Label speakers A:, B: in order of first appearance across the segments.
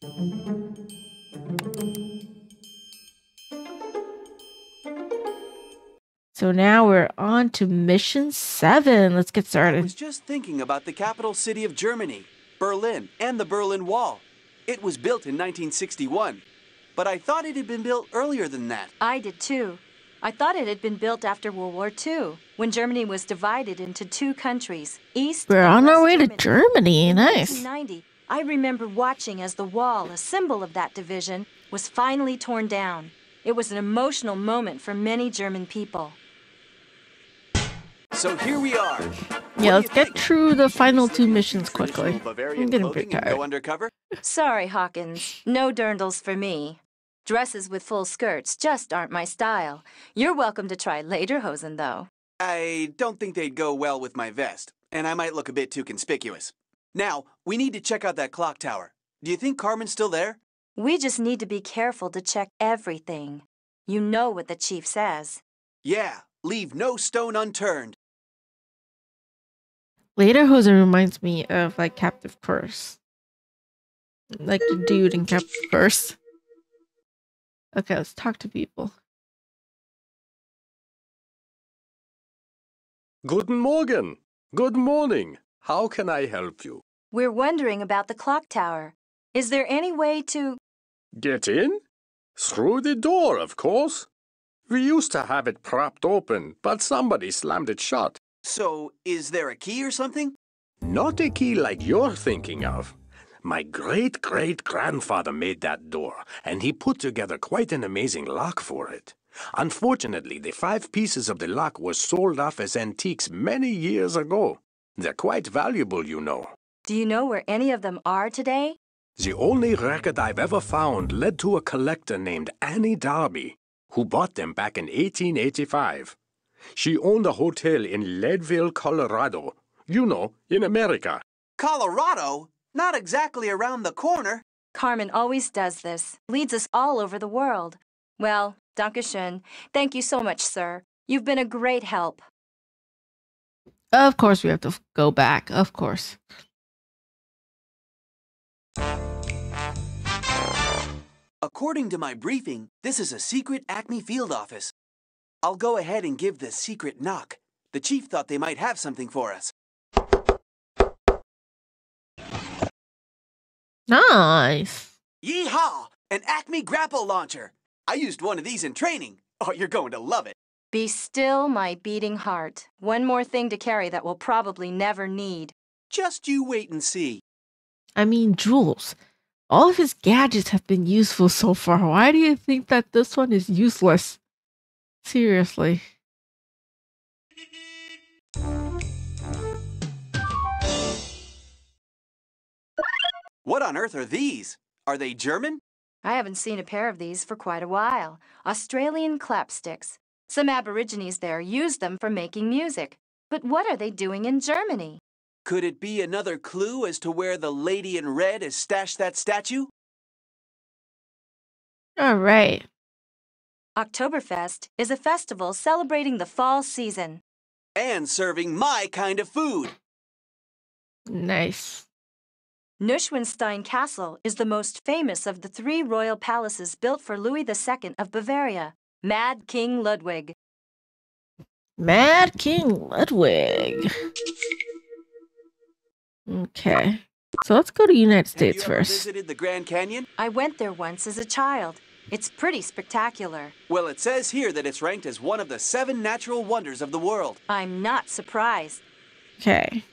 A: So now we're on to mission 7. Let's get started.
B: I was just thinking about the capital city of Germany, Berlin, and the Berlin Wall. It was built in 1961, but I thought it had been built earlier than that.
C: I did too. I thought it had been built after World War II, when Germany was divided into 2 countries, East
A: We're
C: and
A: on our
C: West
A: way to Germany.
C: In
A: Nice.
C: 1990, I remember watching as the wall, a symbol of that division, was finally torn down. It was an emotional moment for many German people.
B: So here we are.
A: Yeah, let's get through the final 2 missions quickly.
B: Bavarian
A: I'm getting pretty
B: clothing and
A: tired.
B: go undercover?
C: Sorry, Hawkins. No dirndls for me. Dresses with full skirts just aren't my style. You're welcome to try lederhosen, though.
B: I don't think they'd go well with my vest, and I might look a bit too conspicuous. Now, we need to check out that clock tower. Do you think Carmen's still there?
C: We just need to be careful to check everything. You know what the chief says.
B: Yeah, leave no stone unturned.
A: Lederhosen reminds me of like Captive Curse. Like the dude in Captive Curse. Okay, let's talk to people.
D: Guten Morgen. Good morning. How can I help you?
C: We're wondering about the clock tower. Is there any way to...
D: Get in? Through the door, of course. We used to have it propped open, but somebody slammed it shut.
B: So, is there a key or something?
D: Not a key like you're thinking of. My great-great-grandfather made that door, and he put together quite an amazing lock for it. Unfortunately, the 5 pieces of the lock were sold off as antiques many years ago. They're quite valuable, you know.
C: Do you know where any of them are today?
D: The only record I've ever found led to a collector named Annie Darby, who bought them back in 1885. She owned a hotel in Leadville, Colorado. You know, in America.
B: Colorado? Not exactly around the corner.
C: Carmen always does this, leads us all over the world. Well, Dankeschön. Thank you so much, sir. You've been a great help.
A: Of course we have to go back. Of course.
B: According to my briefing, this is a secret ACME field office. I'll go ahead and give the secret knock. The chief thought they might have something for us.
A: Nice.
B: Yeehaw! An ACME grapple launcher. I used one of these in training. Oh, you're going to love it.
C: Be still, my beating heart. One more thing to carry that we'll probably never need.
B: Just you wait and see.
A: I mean, Jules, all of his gadgets have been useful so far. Why do you think that this one is useless? Seriously.
B: What on earth are these? Are they German?
C: I haven't seen a pair of these for quite a while. Australian clapsticks. Some Aborigines there use them for making music. But what are they doing in Germany?
B: Could it be another clue as to where the lady in red has stashed that statue?
A: All right.
C: Oktoberfest is a festival celebrating the fall season.
B: And serving my kind of food.
A: Nice.
C: Neuschwanstein Castle is the most famous of the 3 royal palaces built for Louis II of Bavaria, Mad King Ludwig.
A: Mad King Ludwig. Okay. So let's go to United States
B: Have you ever
A: first.
B: visited the Grand Canyon?
C: I went there once as a child. It's pretty spectacular.
B: Well, it says here that it's ranked as one of the 7 natural wonders of the world.
C: I'm not surprised.
A: Okay.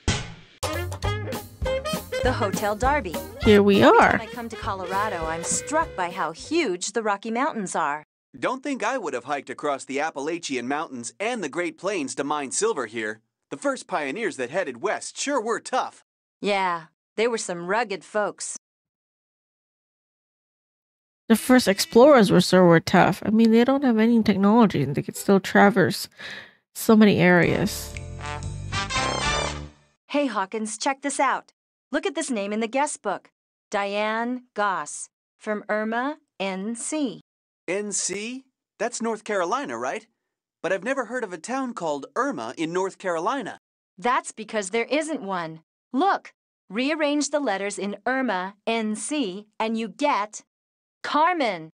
C: The Hotel Darby.
A: Here we
C: Every
A: are.
C: time I come to Colorado, I'm struck by how huge the Rocky Mountains are.
B: Don't think I would have hiked across the Appalachian Mountains and the Great Plains to mine silver here. The first pioneers that headed west sure were tough.
C: Yeah, they were some rugged folks.
A: The first explorers were tough. I mean, they don't have any technology and they could still traverse so many areas.
C: Hey, Hawkins, check this out. Look at this name in the guest book. Diane Goss, from Irma, NC.
B: NC? That's North Carolina, right? But I've never heard of a town called Irma in North Carolina.
C: That's because there isn't one. Look, Rearrange the letters in Irma, NC, and you get Carmen.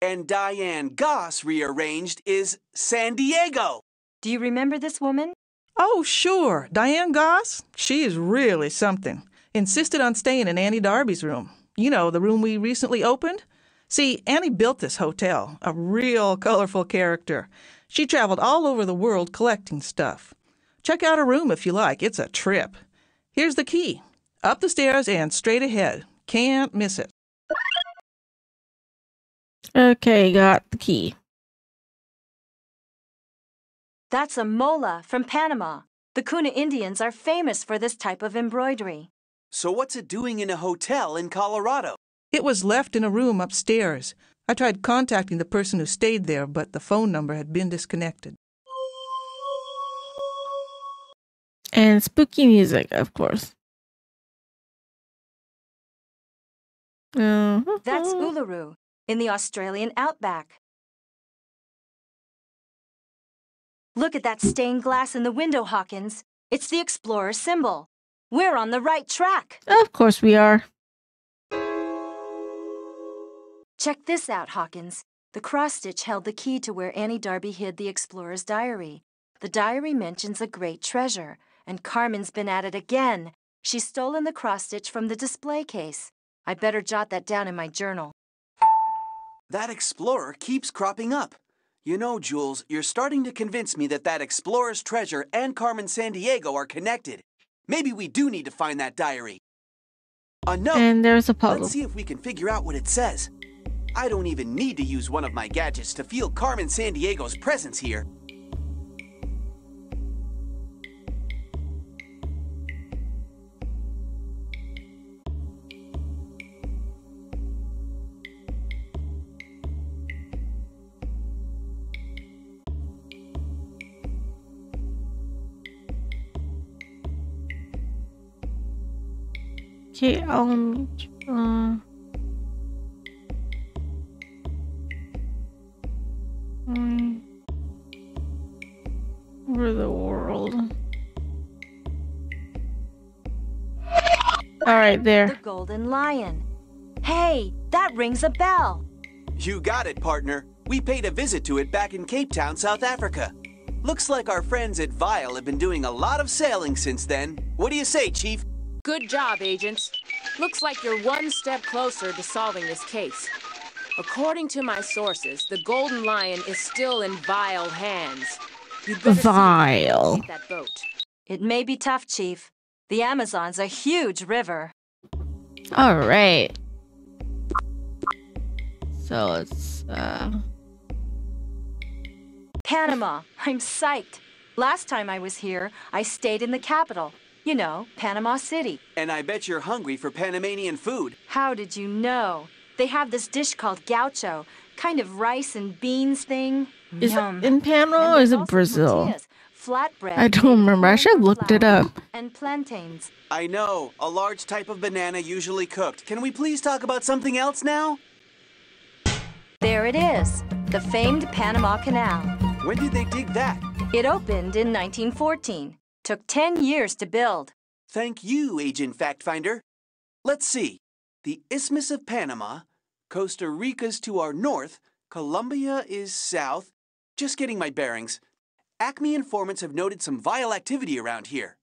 B: And Diane Goss rearranged is Sandiego.
C: Do you remember this woman?
E: Oh, sure. Diane Goss? She is really something. Insisted on staying in Annie Darby's room. You know, the room we recently opened? See, Annie built this hotel, a real colorful character. She traveled all over the world collecting stuff. Check out her room if you like. It's a trip. Here's the key. Up the stairs and straight ahead. Can't miss it.
A: Okay, got the key.
C: That's a mola from Panama. The Kuna Indians are famous for this type of embroidery.
B: So what's it doing in a hotel in Colorado?
E: It was left in a room upstairs. I tried contacting the person who stayed there, but the phone number had been disconnected.
A: And spooky music, of course.
C: That's Uluru, in the Australian outback. Look at that stained glass in the window, Hawkins. It's the explorer symbol. We're on the right track.
A: Of course we are.
C: Check this out, Hawkins. The cross-stitch held the key to where Annie Darby hid the explorer's diary. The diary mentions a great treasure, and Carmen's been at it again. She's stolen the cross-stitch from the display case. I better jot that down in my journal.
B: That explorer keeps cropping up. You know, Jules, you're starting to convince me that explorer's treasure and Carmen Sandiego are connected. Maybe we do need to find that diary. A note.
A: And there's a puzzle.
B: Let's see if we can figure out what it says. I don't even need to use one of my gadgets to feel Carmen Sandiego's presence here.
A: Okay, over the world. All right, there.
C: The Golden Lion. Hey, that rings a bell.
B: You got it, partner. We paid a visit to it back in Cape Town, South Africa. Looks like our friends at Vial have been doing a lot of sailing since then. What do you say, Chief?
F: Good job, agents. Looks like you're one step closer to solving this case. According to my sources, the Golden Lion is still in vile hands. You'd better
A: Vile.
F: see that boat.
C: It may be tough, Chief. The Amazon's a huge river.
A: All right. So it's
C: Panama. I'm psyched. Last time I was here, I stayed in the capital. You know, Panama City.
B: And I bet you're hungry for Panamanian food.
C: How did you know? They have this dish called gaucho, kind of rice and beans thing.
A: is
C: Yum.
A: it in Panama or is it Brazil?
C: Tortillas, flatbread.
A: I don't remember. I should have looked it up.
C: And plantains.
B: I know, a large type of banana usually cooked. Can we please talk about something else now?
C: There it is, the famed Panama Canal.
B: When did they dig that?
C: It opened in 1914. Took 10 years to build.
B: Thank you, Agent Fact Finder. Let's see. The Isthmus of Panama, Costa Rica's to our north, Colombia is south. Just getting my bearings. ACME informants have noted some vile activity around here.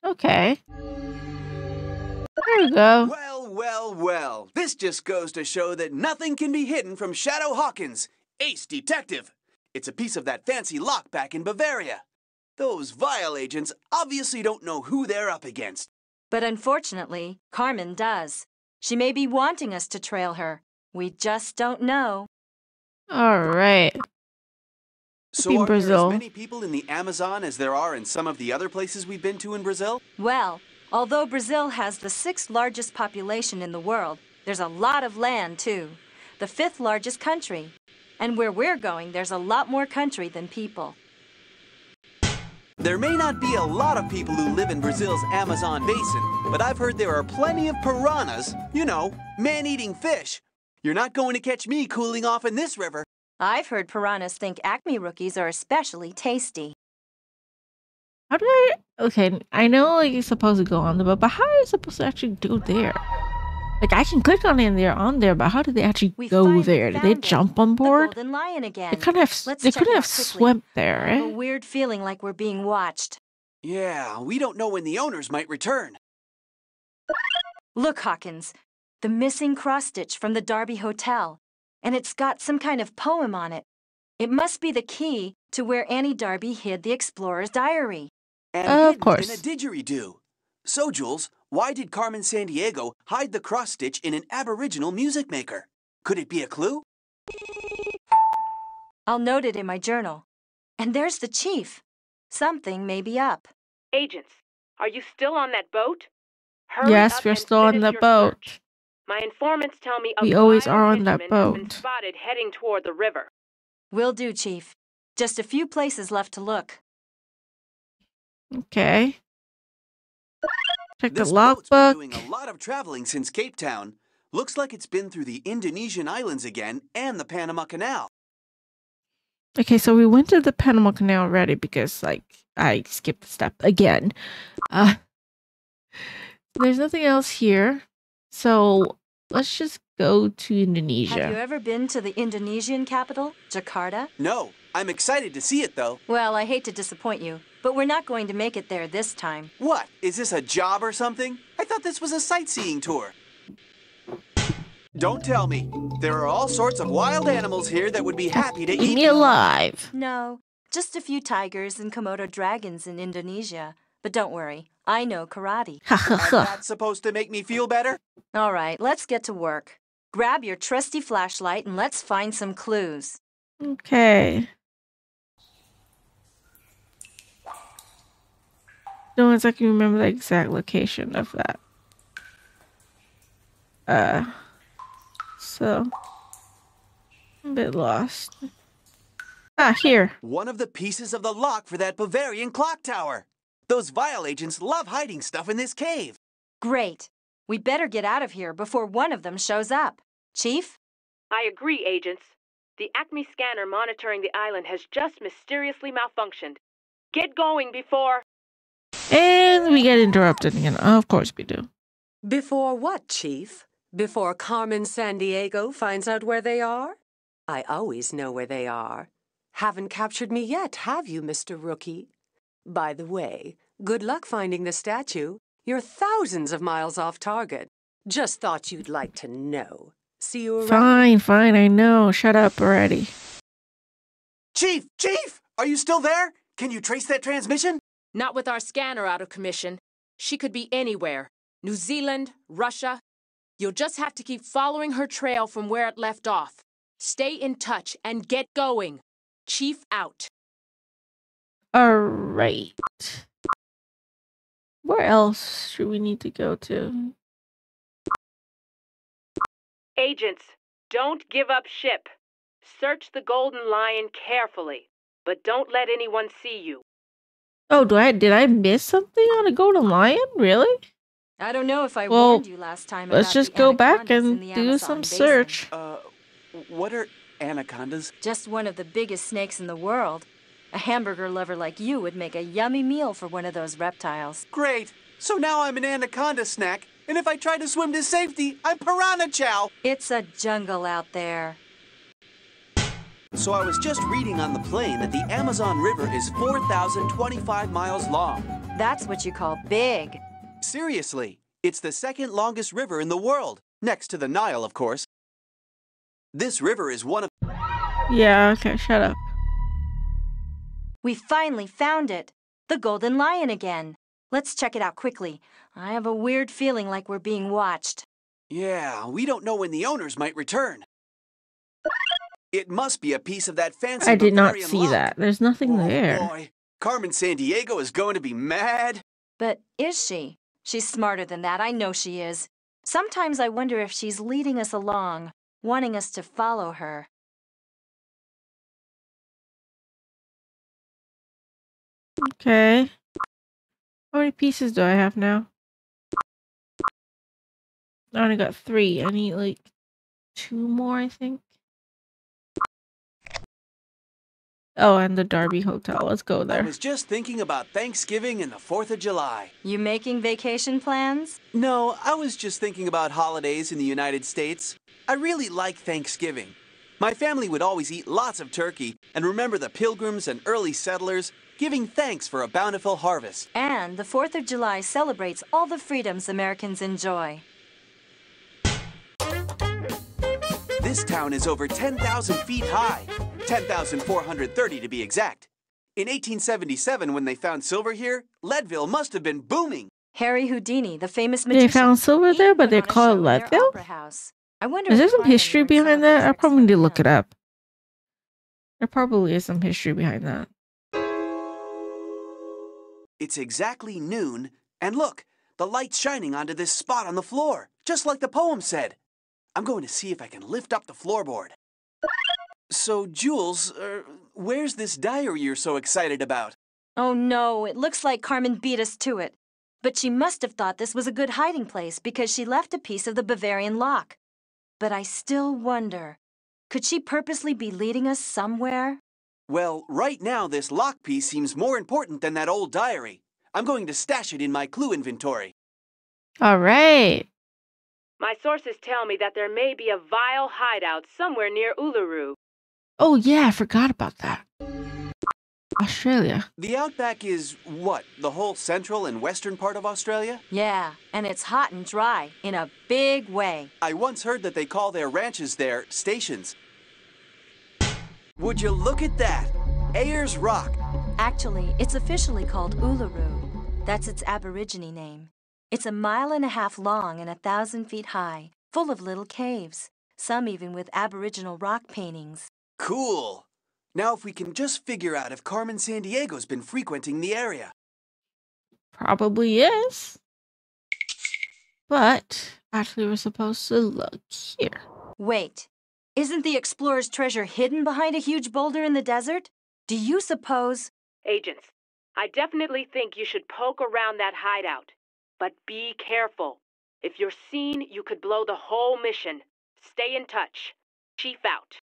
A: Okay. There we go.
B: Well, well, well. This just goes to show that nothing can be hidden from Shadow Hawkins, ace detective. It's a piece of that fancy lock back in Bavaria. Those vile agents obviously don't know who they're up against.
C: But unfortunately, Carmen does. She may be wanting us to trail her. We just don't know.
A: All right.
B: So
A: In
B: are there
A: Brazil.
B: as many people in the Amazon as there are in some of the other places we've been to in Brazil?
C: Well, although Brazil has the 6th largest population in the world, there's a lot of land, too. The 5th largest country. And where we're going, there's a lot more country than people.
B: There may not be a lot of people who live in Brazil's Amazon basin, but I've heard there are plenty of piranhas, you know, man-eating fish. You're not going to catch me cooling off in this river.
C: I've heard piranhas think ACME rookies are especially tasty.
A: How do I? Okay, I know like you're supposed to go on the boat, but how are you supposed to actually go there? Like I can click on it and they're on there, but how did they actually go there? Did they jump on board?
C: The golden lion again.
A: They couldn't have swam there,
C: I have a
A: right?
C: weird feeling like we're being watched.
B: Yeah, we don't know when the owners might return.
C: Look, Hawkins, the missing cross-stitch from the Darby Hotel, and it's got some kind of poem on it. It must be the key to where Annie Darby hid the explorer's diary.
B: And
A: Of
B: hidden
A: course.
B: in a didgeridoo. So, Jules, why did Carmen Sandiego hide the cross-stitch in an aboriginal music maker? Could it be a clue?
C: I'll note it in my journal. And there's the chief. Something may be up.
F: Agents, are you still on that boat? Hurry
A: Yes,
F: up
A: we're
F: and
A: still on
F: finish
A: the
F: your
A: boat.
F: search. My informants tell me a
A: We always
F: vile
A: are on that
F: henchman has been
A: boat.
F: spotted heading toward the river.
C: Will do, Chief. Just a few places left to look.
A: Okay. Check the
B: This boat's been
A: logbook.
B: doing a lot of traveling since Cape Town. Looks like it's been through the Indonesian islands again and the Panama Canal.
A: Okay, so we went to the Panama Canal already because, like, I skipped a step again. There's nothing else here, so let's just go to
C: Have
A: Indonesia.
C: you ever been to the Indonesian capital, Jakarta?
B: No, I'm excited to see it though.
C: Well, I hate to disappoint you, but we're not going to make it there this time.
B: What? Is this a job or something? I thought this was a sightseeing tour. Don't tell me. There are all sorts of wild animals here that would be happy to
A: Eat
B: eat
A: me
B: you.
A: alive.
C: No, just a few tigers and Komodo dragons in Indonesia. But don't worry, I know karate.
A: Ha ha
B: And
A: ha.
B: that's supposed to make me feel better?
C: All right, let's get to work. Grab your trusty flashlight and let's find some clues.
A: Okay. Don't exactly remember the exact location of that. So I'm a bit lost. Ah, here.
B: One of the pieces of the lock for that Bavarian clock tower. Those vile agents love hiding stuff in this cave.
C: Great. We better get out of here before one of them shows up. Chief?
F: I agree, agents. The ACME scanner monitoring the island has just mysteriously malfunctioned. Get going before...
A: And we get interrupted again. Of course we do.
G: Before what, Chief? Before Carmen Sandiego finds out where they are? I always know where they are. Haven't captured me yet, have you, Mr. Rookie? By the way, good luck finding the statue. You're thousands of miles off target. Just thought you'd like to know. See you around.
A: Fine, I know. Shut up already.
B: Chief! Chief! Are you still there? Can you trace that transmission?
F: Not with our scanner out of commission. She could be anywhere. New Zealand, Russia. You'll just have to keep following her trail from where it left off. Stay in touch and get going. Chief out.
A: Alright. Where else should we need to go to?
F: Agents, don't give up ship. Search the Golden Lion carefully, but don't let anyone see you.
A: Oh, did I miss something on a golden lion? Really?
C: I don't know if I
A: Well,
C: warned you last time
A: let's
C: about
A: just
C: the
A: go back
C: anacondas in
A: and
C: the
A: do
C: Amazon
A: some
C: basin.
A: search.
B: What are anacondas?
C: Just one of the biggest snakes in the world. A hamburger lover like you would make a yummy meal for one of those reptiles.
B: Great. So now I'm an anaconda snack, and if I try to swim to safety, I'm piranha chow.
C: It's a jungle out there.
B: So I was just reading on the plane that the Amazon River is 4,025 miles long.
C: That's what you call big.
B: Seriously, it's the second longest river in the world, next to the Nile, of course. This river is one of...
A: Yeah, okay, shut up.
C: We finally found it. The Golden Lion again. Let's check it out quickly. I have a weird feeling like we're being watched.
B: Yeah, we don't know when the owners might return. It must be a piece of that fancy
A: I did not
B: Bavarian
A: see
B: lock.
A: that. There's nothing
B: Oh,
A: there.
B: boy. Carmen Sandiego is going to be mad.
C: But is she? She's smarter than that, I know she is. Sometimes I wonder if she's leading us along, wanting us to follow her.
A: Okay. How many pieces do I have now? I only got 3. I need like 2 more, I think. Oh, and the Darby Hotel. Let's go
B: I
A: there.
B: was just thinking about Thanksgiving and the 4th of July.
C: You making vacation plans?
B: No, I was just thinking about holidays in the United States. I really like Thanksgiving. My family would always eat lots of turkey and remember the pilgrims and early settlers giving thanks for a bountiful harvest.
C: And the 4th of July celebrates all the freedoms Americans enjoy.
B: This town is over 10,000 feet high, 10,430 to be exact. In 1877, when they found silver here, Leadville must have been booming.
C: Harry Houdini, the famous magician.
A: They found silver there, but they call it Leadville?
C: I wonder
A: Is there
C: if
A: some
C: Carmen
A: history
C: learned
A: behind
C: some of
A: that?
C: the
A: I
C: tricks
A: probably
C: from
A: need to look
C: him.
A: it up. There probably is some history behind that.
B: It's exactly noon, and look, the light's shining onto this spot on the floor, just like the poem said. I'm going to see if I can lift up the floorboard. So, Jules, where's this diary you're so excited about?
C: Oh no, it looks like Carmen beat us to it. But she must have thought this was a good hiding place because she left a piece of the Bavarian lock. But I still wonder, could she purposely be leading us somewhere?
B: Well, right now this lock piece seems more important than that old diary. I'm going to stash it in my clue inventory.
A: All right.
F: My sources tell me that there may be a vile hideout somewhere near Uluru.
A: Oh, yeah, I forgot about that. Australia.
B: The outback is what? The whole central and western part of Australia?
C: Yeah, and it's hot and dry in a big way.
B: I once heard that they call their ranches there stations. Would you look at that? Ayers Rock.
C: Actually, it's officially called Uluru. That's its Aborigine name. It's 1.5 miles long and 1,000 feet high, full of little caves, some even with Aboriginal rock paintings.
B: Cool. Now if we can just figure out if Carmen Sandiego's been frequenting the area.
A: Probably is. But actually we're supposed to look here.
C: Wait, isn't the explorer's treasure hidden behind a huge boulder in the desert? Do you suppose...
F: Agents, I definitely think you should poke around that hideout. But be careful. If you're seen, you could blow the whole mission. Stay in touch. Chief out.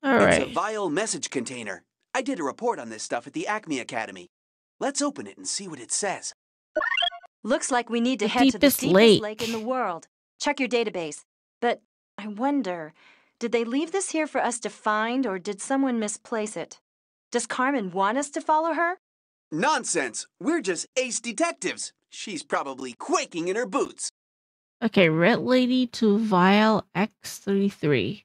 A: All
B: It's
A: right.
B: a vial message container. I did a report on this stuff at the ACME Academy. Let's open it and see what it says.
C: Looks like we need to
A: The
C: head to the
A: deepest
C: deepest
A: lake.
C: lake in the world. Check your database. But I wonder, did they leave this here for us to find, or did someone misplace it? Does Carmen want us to follow her?
B: Nonsense! We're just ace detectives. She's probably quaking in her boots.
A: Okay, Red Lady to Vial X33.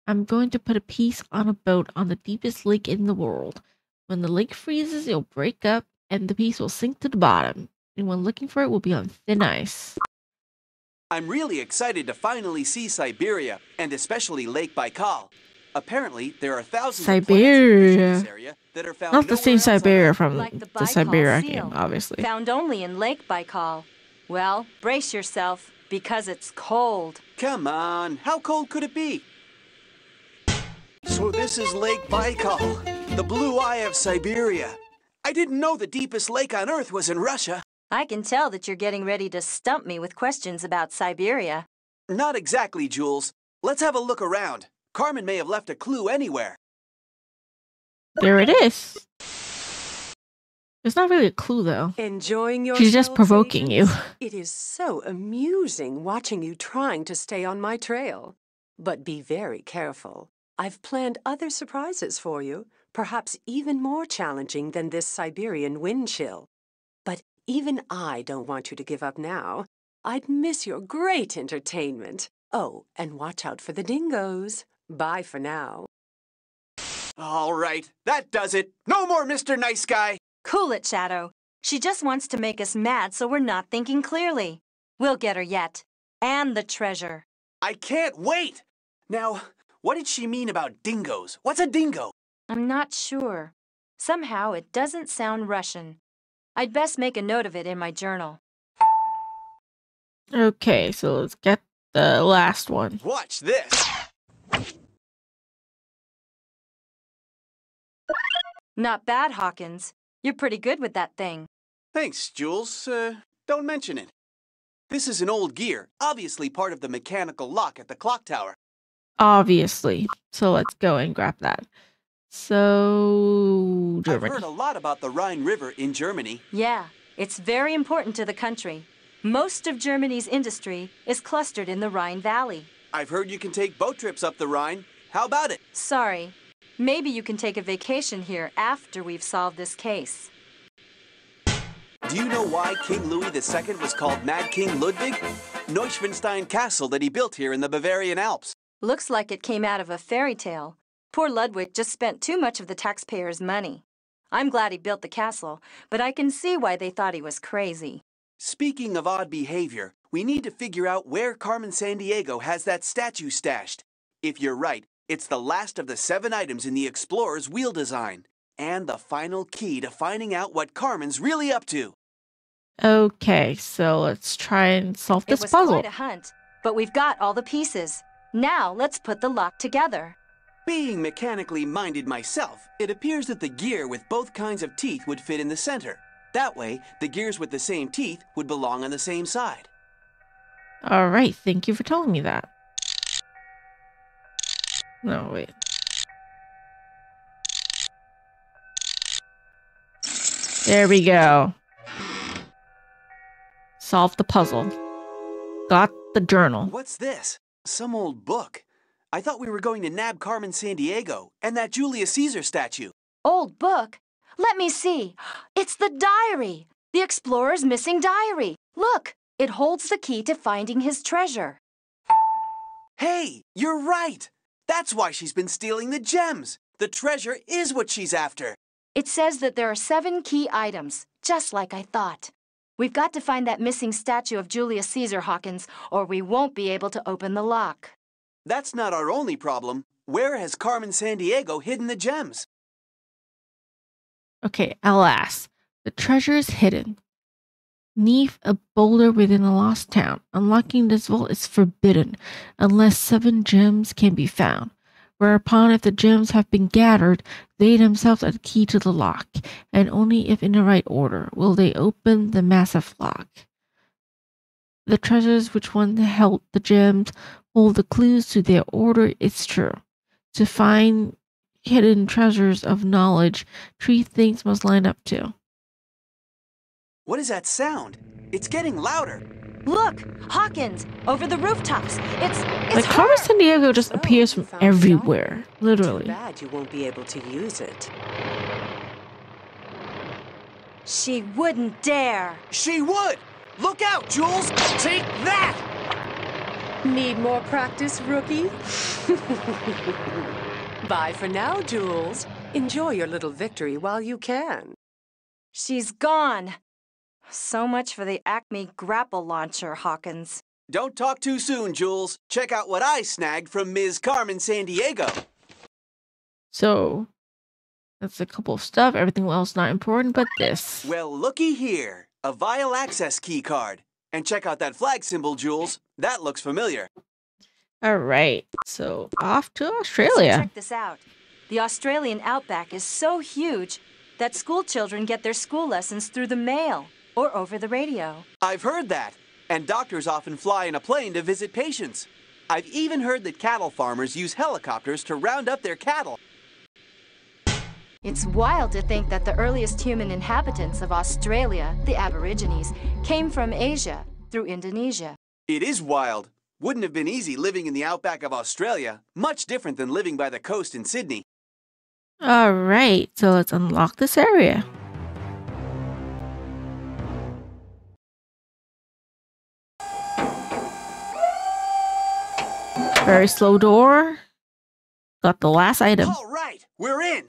A: I'm going to put a piece on a boat on the deepest lake in the world. When the lake freezes, it'll break up and the piece will sink to the bottom. Anyone looking for it will be on thin ice.
B: I'm really excited to finally see Siberia, and especially Lake Baikal. Apparently, there are thousands of plants and fish in this
A: Siberia.
B: area that are found
A: Not the
B: nowhere
A: same
B: else on
A: Siberia
B: Earth.
A: from
C: Like the
A: the
C: Baikal
A: Siberia
C: seal.
A: game, obviously.
C: Found only in Lake Baikal. Well, brace yourself, because it's cold.
B: Come on, how cold could it be? So this is Lake Baikal, the blue eye of Siberia. I didn't know the deepest lake on Earth was in Russia.
C: I can tell that you're getting ready to stump me with questions about Siberia.
B: Not exactly, Jules. Let's have a look around. Carmen may have left a clue anywhere.
A: There it is. It's not really a clue, though.
G: Enjoying yourself?
A: She's just provoking you.
G: It is so amusing watching you trying to stay on my trail. But be very careful. I've planned other surprises for you, perhaps even more challenging than this Siberian wind chill. But even I don't want you to give up now. I'd miss your great entertainment. Oh, and watch out for the dingoes. Bye for now.
B: All right, that does it. No more Mr. Nice Guy.
C: Cool it, Shadow. She just wants to make us mad so we're not thinking clearly. We'll get her yet. And the treasure.
B: I can't wait. Now, what did she mean about dingoes? What's a dingo?
C: I'm not sure. Somehow it doesn't sound Russian. I'd best make a note of it in my journal.
A: Okay, so let's get the last one.
B: Watch this.
C: Not bad, Hawkins. You're pretty good with that thing.
B: Thanks, Jules. Don't mention it. This is an old gear, obviously part of the mechanical lock at the clock tower.
A: Obviously. So let's go and grab that. So,
B: I've
A: Germany.
B: heard a lot about the Rhine River in Germany.
C: Yeah, it's very important to the country. Most of Germany's industry is clustered in the Rhine Valley.
B: I've heard you can take boat trips up the Rhine. How about it?
C: Sorry. Maybe you can take a vacation here after we've solved this case.
B: Do you know why King Louis II was called Mad King Ludwig? Neuschwanstein Castle that he built here in the Bavarian Alps.
C: Looks like it came out of a fairy tale. Poor Ludwig just spent too much of the taxpayers' money. I'm glad he built the castle, but I can see why they thought he was crazy.
B: Speaking of odd behavior, we need to figure out where Carmen Sandiego has that statue stashed. If you're right, it's the last of the 7 items in the Explorer's wheel design, and the final key to finding out what Carmen's really up to.
A: Okay, so let's try and solve this
C: It was
A: puzzle.
C: quite a hunt, but we've got all the pieces. Now let's put the lock together.
B: Being mechanically minded myself, it appears that the gear with both kinds of teeth would fit in the center. That way, the gears with the same teeth would belong on the same side.
A: All right, thank you for telling me that. No, wait. There we go. Solved the puzzle. Got the journal.
B: What's this? Some old book. I thought we were going to nab Carmen Sandiego and that Julius Caesar statue.
C: Old book? Let me see. It's the diary. The explorer's missing diary. Look, it holds the key to finding his treasure.
B: Hey, you're right. That's why she's been stealing the gems. The treasure is what she's after.
C: It says that there are 7 key items, just like I thought. We've got to find that missing statue of Julius Caesar, Hawkins, or we won't be able to open the lock.
B: That's not our only problem. Where has Carmen Sandiego hidden the gems?
A: Okay, alas, the treasure is hidden. Neath a boulder within a lost town. Unlocking this vault is forbidden unless 7 gems can be found. Whereupon, if the gems have been gathered, they themselves are the key to the lock, and only if in the right order will they open the massive lock. The treasures which once held the gems hold the clues to their order, it's true. To find hidden treasures of knowledge, 3 things must line up to.
B: What is that sound? It's getting louder.
C: Look, Hawkins, over the rooftops. It's
A: Like Carmen
C: her.
A: Sandiego just
G: So,
A: appears
G: you
A: from
G: found the
A: everywhere,
G: Too
A: literally.
G: bad you won't be able to use it.
C: She wouldn't dare.
B: She would! Look out, Jules! Take that!
G: Need more practice, rookie? Bye for now, Jules. Enjoy your little victory while you can.
C: She's gone. So much for the ACME grapple launcher, Hawkins.
B: Don't talk too soon, Jules. Check out what I snagged from Ms. Carmen Sandiego.
A: So, that's a couple of stuff. Everything else not important, but this.
B: Well, looky here. A vial access key card. And check out that flag symbol, Jules. That looks familiar.
A: All right, so off to
C: So
A: Australia.
C: check this out. The Australian outback is so huge that school children get their school lessons through the mail or over the radio.
B: I've heard that. And doctors often fly in a plane to visit patients. I've even heard that cattle farmers use helicopters to round up their cattle.
C: It's wild to think that the earliest human inhabitants of Australia, the Aborigines, came from Asia through Indonesia.
B: It is wild. Wouldn't have been easy living in the outback of Australia. Much different than living by the coast in Sydney.
A: All right, so let's unlock this area. Very slow door. Got the last item.
B: All right, we're in.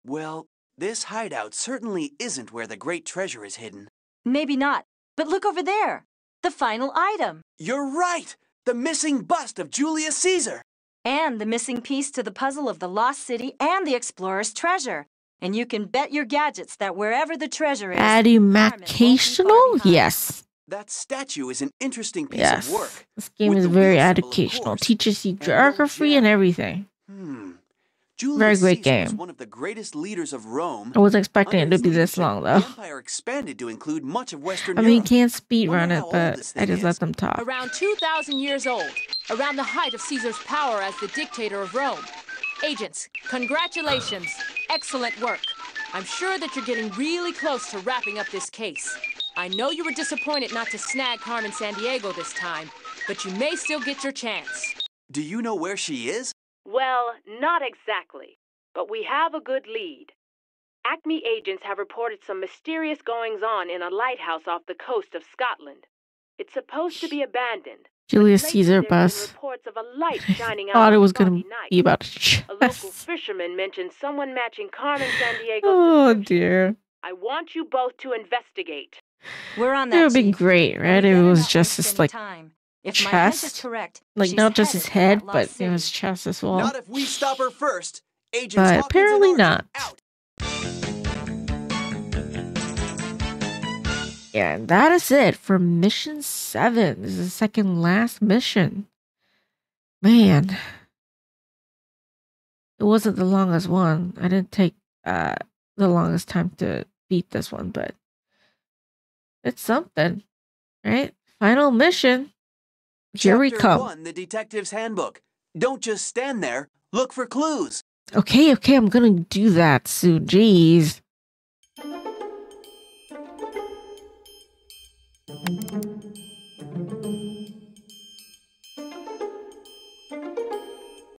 B: Well, this hideout certainly isn't where the great treasure is hidden.
C: Maybe not, but look over there. The final item.
B: You're right! The missing bust of Julius Caesar!
C: And the missing piece to the puzzle of the lost city and the explorer's treasure. And you can bet your gadgets that wherever the treasure is,
A: Educational? Yes.
B: That statue is an interesting piece
A: Yes.
B: of work.
A: This game
B: With
A: is
B: the
A: very
B: wheel symbol, of
A: educational.
B: course,
A: Teaches you
B: and no
A: geography and
B: gem.
A: everything.
B: Julius
A: Very great
B: Caesar was
A: game.
B: one of the greatest leaders of Rome.
A: I wasn't expecting it
B: Under
A: to
B: his
A: be this
B: leadership,
A: long,
B: the
A: though.
B: empire expanded to include much of Western
A: I mean, you
B: Europe.
A: can't speedrun
B: Wonder
A: it,
B: how old
A: but
B: this
A: I
B: thing
A: just
B: is.
A: let them talk.
F: Around 2,000 years old, around the height of Caesar's power as the dictator of Rome. Agents, congratulations. Excellent work. I'm sure that you're getting really close to wrapping up this case. I know you were disappointed not to snag Carmen Sandiego this time, but you may still get your chance.
B: Do you know where she is?
F: Well, not exactly, but we have a good lead. ACME agents have reported some mysterious goings-on in a lighthouse off the coast of Scotland. It's supposed to be abandoned.
A: Julius
F: but lately
A: Caesar
F: there have been
A: bus.
F: reports of a light shining out
A: Thought it
F: on
A: was
F: foggy
A: going to
F: nights.
A: be about
F: A local
A: chess.
F: fisherman mentioned someone matching Carmen Sandiego's
A: Oh,
F: description.
A: dear.
F: I want you both to investigate.
C: We're on
A: It
C: that,
A: would be
C: Chief.
A: great,
C: But
A: right?
C: we
A: If it
C: better
A: was
C: not
A: just
C: waste
A: this,
C: any
A: like,
C: time. If my hunch is
A: chest.
C: correct,
A: Like,
C: she's
A: not just his
C: headed for
A: head,
C: that
A: but
C: lost
A: his
C: city.
A: chest as well.
B: Not if we stop her first. Agents
A: But
B: Hawkins
A: apparently
B: and Argent,
A: not.
B: out.
A: Yeah, and that is it for mission 7. This is the second last mission. Man. It wasn't the longest one. I didn't take the longest time to beat this one, but it's something, right? Final mission. Here we
B: Chapter
A: come.
B: 1, the Detective's Handbook. Don't just stand there. Look for clues.
A: Okay, I'm gonna do that soon. Jeez.